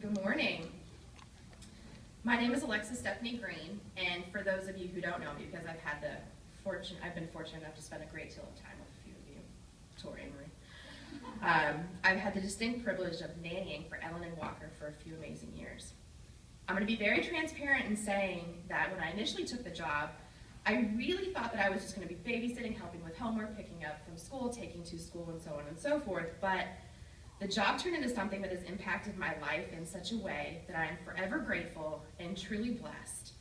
Good morning. My name is Alexis Stephanie Green, and for those of you who don't know me, because I've been fortunate enough to spend a great deal of time with a few of you, Tori and Marie. I've had the distinct privilege of nannying for Ellen and Walker for a few amazing years. I'm going to be very transparent in saying that when I initially took the job, I really thought that I was just going to be babysitting, helping with homework, picking up from school, taking to school, and so on and so forth, but the job turned into something that has impacted my life in such a way that I am forever grateful and truly blessed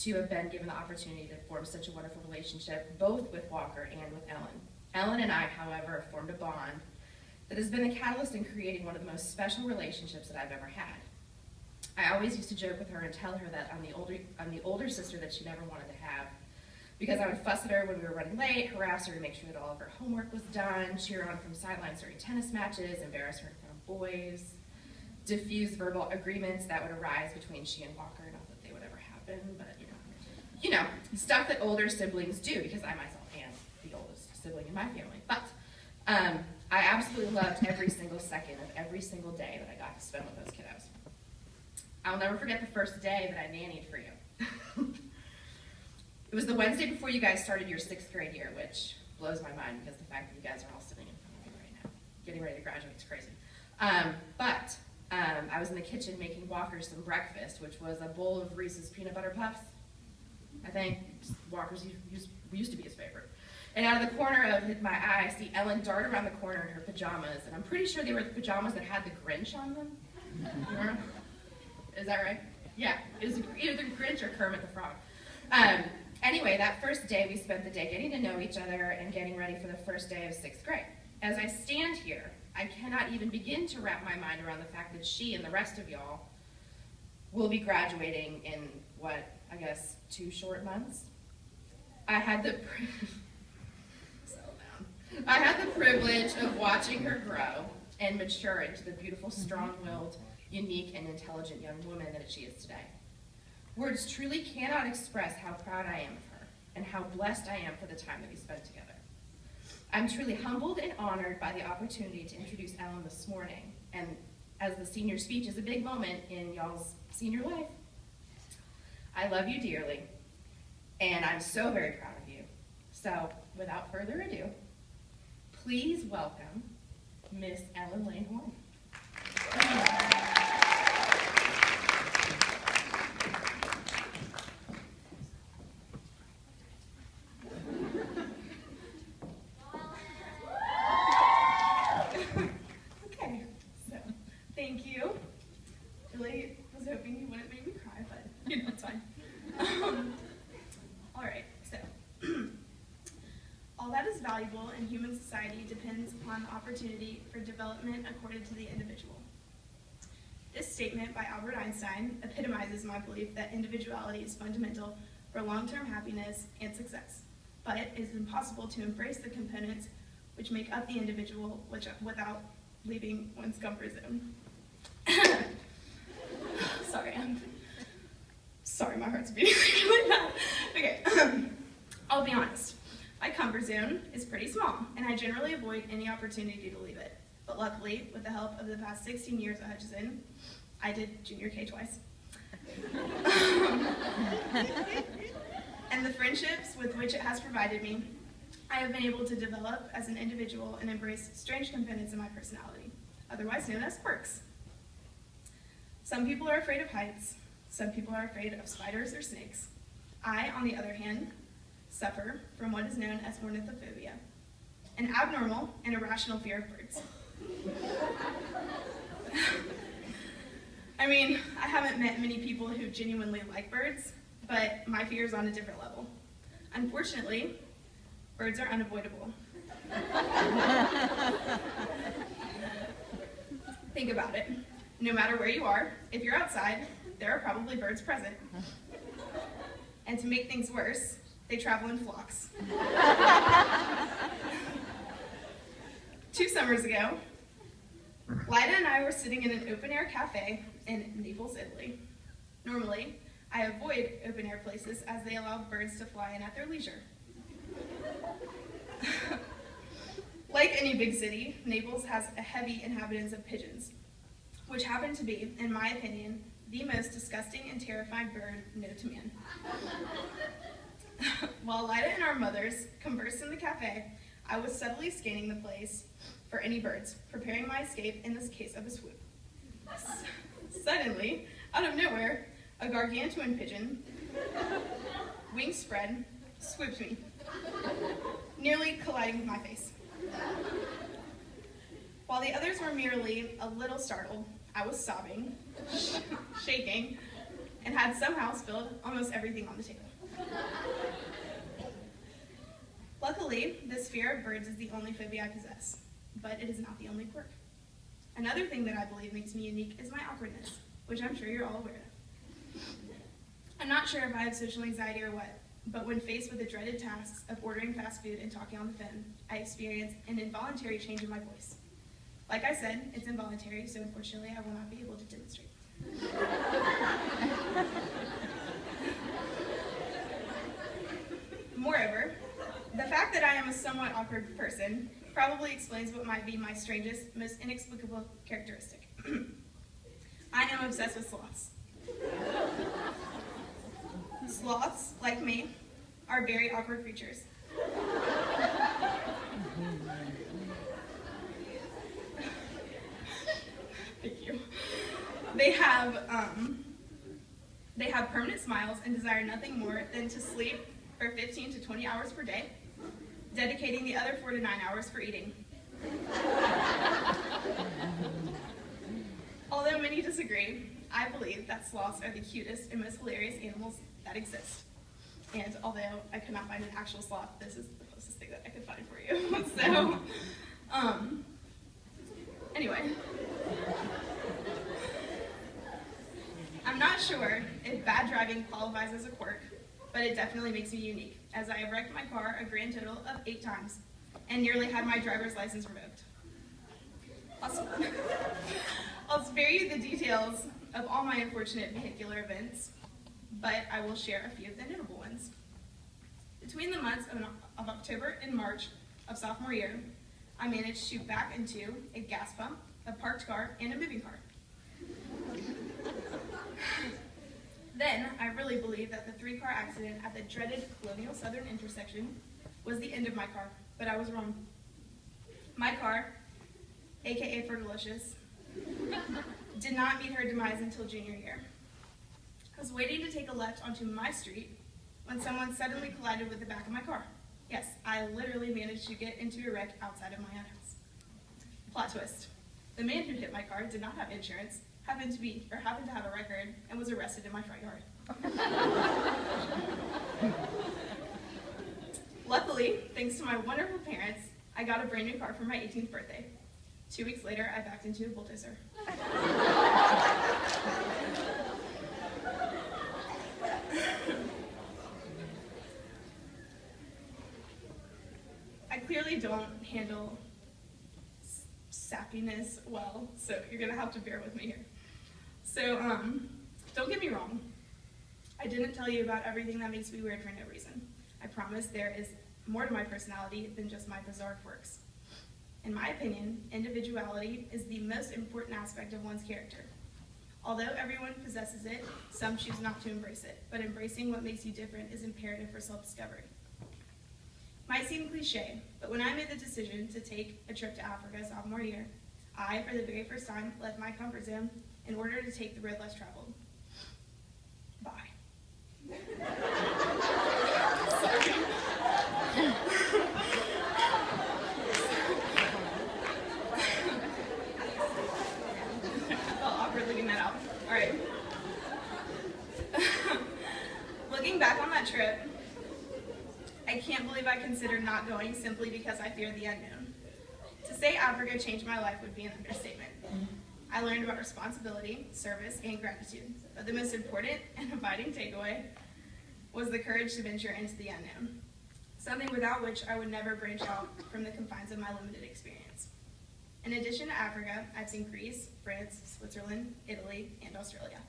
to have been given the opportunity to form such a wonderful relationship, both with Walker and with Ellen. Ellen and I, however, formed a bond that has been the catalyst in creating one of the most special relationships that I've ever had. I always used to joke with her and tell her that I'm the older sister that she never wanted to have, because I would fuss at her when we were running late, harass her to make sure that all of her homework was done, cheer her on from sidelines during tennis matches, embarrass her in front of boys, diffuse verbal agreements that would arise between she and Walker. Not that they would ever happen, but you know, stuff that older siblings do, because I myself am the oldest sibling in my family. But I absolutely loved every single second of every single day that I got to spend with those kiddos. I'll never forget the first day that I nannied for you. It was the Wednesday before you guys started your 6th grade year, which blows my mind because the fact that you guys are all sitting in front of me right now, getting ready to graduate is crazy. But I was in the kitchen making Walker some breakfast, which was a bowl of Reese's peanut butter puffs. I think Walker's used to be his favorite. And out of the corner of my eye, I see Ellen dart around the corner in her pajamas, and I'm pretty sure they were the pajamas that had the Grinch on them. Is that right? Yeah, it was either Grinch or Kermit the Frog. Anyway, that first day, we spent the day getting to know each other and getting ready for the first day of 6th grade. As I stand here, I cannot even begin to wrap my mind around the fact that she and the rest of y'all will be graduating in, what, I guess, 2 short months? I had the privilege of watching her grow and mature into the beautiful, strong-willed, unique, and intelligent young woman that she is today. Words truly cannot express how proud I am of her and how blessed I am for the time that we spent together. I'm truly humbled and honored by the opportunity to introduce Ellen this morning, and as the senior speech is a big moment in y'all's senior life. I love you dearly, and I'm so very proud of you. So, without further ado, please welcome Miss Ellen Lane Horn. In human society depends upon the opportunity for development accorded to the individual. This statement by Albert Einstein epitomizes my belief that individuality is fundamental for long-term happiness and success, but it is impossible to embrace the components which make up the individual without leaving one's comfort zone. Sorry, my heart's beating really bad. Okay, I'll be honest. My comfort zone is pretty small, and I generally avoid any opportunity to leave it. But luckily, with the help of the past 16 years at Hutchinson, I did junior K twice. And the friendships with which it has provided me, I have been able to develop as an individual and embrace strange components of my personality, otherwise known as quirks. Some people are afraid of heights. Some people are afraid of spiders or snakes. I, on the other hand, suffer from what is known as ornithophobia, an abnormal and irrational fear of birds. I mean, I haven't met many people who genuinely like birds, but my fear is on a different level. Unfortunately, birds are unavoidable. Think about it. No matter where you are, if you're outside, there are probably birds present. And to make things worse, they travel in flocks. 2 summers ago, Lyda and I were sitting in an open-air cafe in Naples, Italy. Normally, I avoid open-air places as they allow birds to fly in at their leisure. Like any big city, Naples has a heavy inhabitants of pigeons. which happened to be, in my opinion, the most disgusting and terrifying bird known to man. While Lida and our mothers conversed in the cafe, I was subtly scanning the place for any birds, preparing my escape in this case of a swoop. Suddenly, out of nowhere, a gargantuan pigeon, wings spread, swooped me, nearly colliding with my face. While the others were merely a little startled, I was sobbing, shaking, and had somehow spilled almost everything on the table. Luckily, this fear of birds is the only phobia I possess, but it is not the only quirk. Another thing that I believe makes me unique is my awkwardness, which I'm sure you're all aware of. I'm not sure if I have social anxiety or what, but when faced with the dreaded tasks of ordering fast food and talking on the phone, I experience an involuntary change in my voice. Like I said, it's involuntary, so unfortunately I will not be able to demonstrate. Moreover, the fact that I am a somewhat awkward person probably explains what might be my strangest, most inexplicable characteristic. I am obsessed with sloths. Sloths, like me, are very awkward creatures. Thank you. They have permanent smiles and desire nothing more than to sleep for 15 to 20 hours per day, dedicating the other 4 to 9 hours for eating. Although many disagree, I believe that sloths are the cutest and most hilarious animals that exist. And although I could not find an actual sloth, this is the closest thing that I could find for you. So, anyway. I'm not sure if bad driving qualifies as a quirk, but it definitely makes me unique, as I have wrecked my car a grand total of 8 times and nearly had my driver's license revoked. I'll spare you the details of all my unfortunate vehicular events, but I will share a few of the notable ones. Between the months of October and March of sophomore year, I managed to back into a gas pump, a parked car, and a moving car. Then, I really believed that the 3-car accident at the dreaded Colonial Southern intersection was the end of my car, but I was wrong. My car, aka Fergalicious, did not meet her demise until junior year. I was waiting to take a left onto my street when someone suddenly collided with the back of my car. Yes, I literally managed to get into a wreck outside of my own house. Plot twist. The man who hit my car did not have insurance, happened to have a record, and was arrested in my front yard. Luckily, thanks to my wonderful parents, I got a brand new car for my 18th birthday. 2 weeks later, I backed into a bulldozer. I clearly don't handle sappiness well, so you're gonna have to bear with me here. So, don't get me wrong. I didn't tell you about everything that makes me weird for no reason. I promise there is more to my personality than just my bizarre quirks. In my opinion, individuality is the most important aspect of one's character. Although everyone possesses it, some choose not to embrace it, but embracing what makes you different is imperative for self-discovery. Might seem cliche, but when I made the decision to take a trip to Africa sophomore year, I, for the very first time, left my comfort zone in order to take the road less traveled. Bye. Sorry. I felt awkward leaving that out. All right. Looking back on that trip, I can't believe I considered not going simply because I feared the unknown. To say Africa changed my life would be an understatement. I learned about responsibility, service, and gratitude, but the most important and abiding takeaway was the courage to venture into the unknown, something without which I would never branch out from the confines of my limited experience. In addition to Africa, I've seen Greece, France, Switzerland, Italy, and Australia,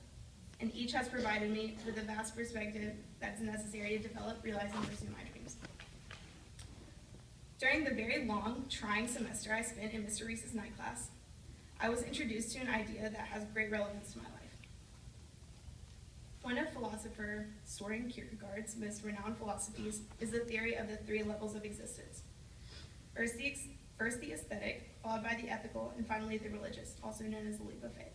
and each has provided me with a vast perspective that is necessary to develop, realize, and pursue my dreams. During the very long, trying semester I spent in Mr. Reese's night class, I was introduced to an idea that has great relevance to my life. One of philosopher Soren Kierkegaard's most renowned philosophies is the theory of the three levels of existence. First the aesthetic, followed by the ethical, and finally the religious, also known as the leap of faith.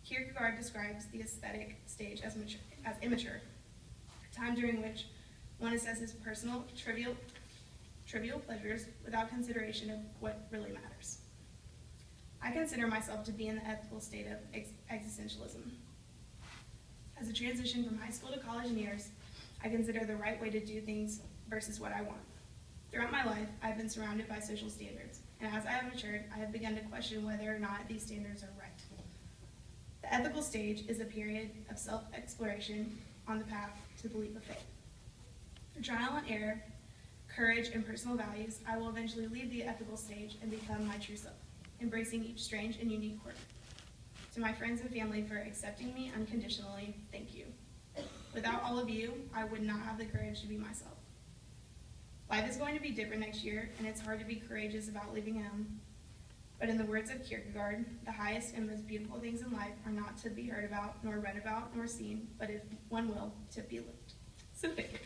Kierkegaard describes the aesthetic stage as immature, a time during which one assesses personal, trivial pleasures without consideration of what really matters. I consider myself to be in the ethical state of existentialism. As a transition from high school to college years, I consider the right way to do things versus what I want. Throughout my life, I've been surrounded by social standards, and as I have matured, I have begun to question whether or not these standards are right. The ethical stage is a period of self-exploration on the path to the leap of faith. Through trial and error, courage, and personal values, I will eventually leave the ethical stage and become my true self, embracing each strange and unique quirk. To my friends and family for accepting me unconditionally, thank you. Without all of you, I would not have the courage to be myself. Life is going to be different next year, and it's hard to be courageous about leaving home. But in the words of Kierkegaard, the highest and most beautiful things in life are not to be heard about, nor read about, nor seen, but if one will, to be lived. So thank you.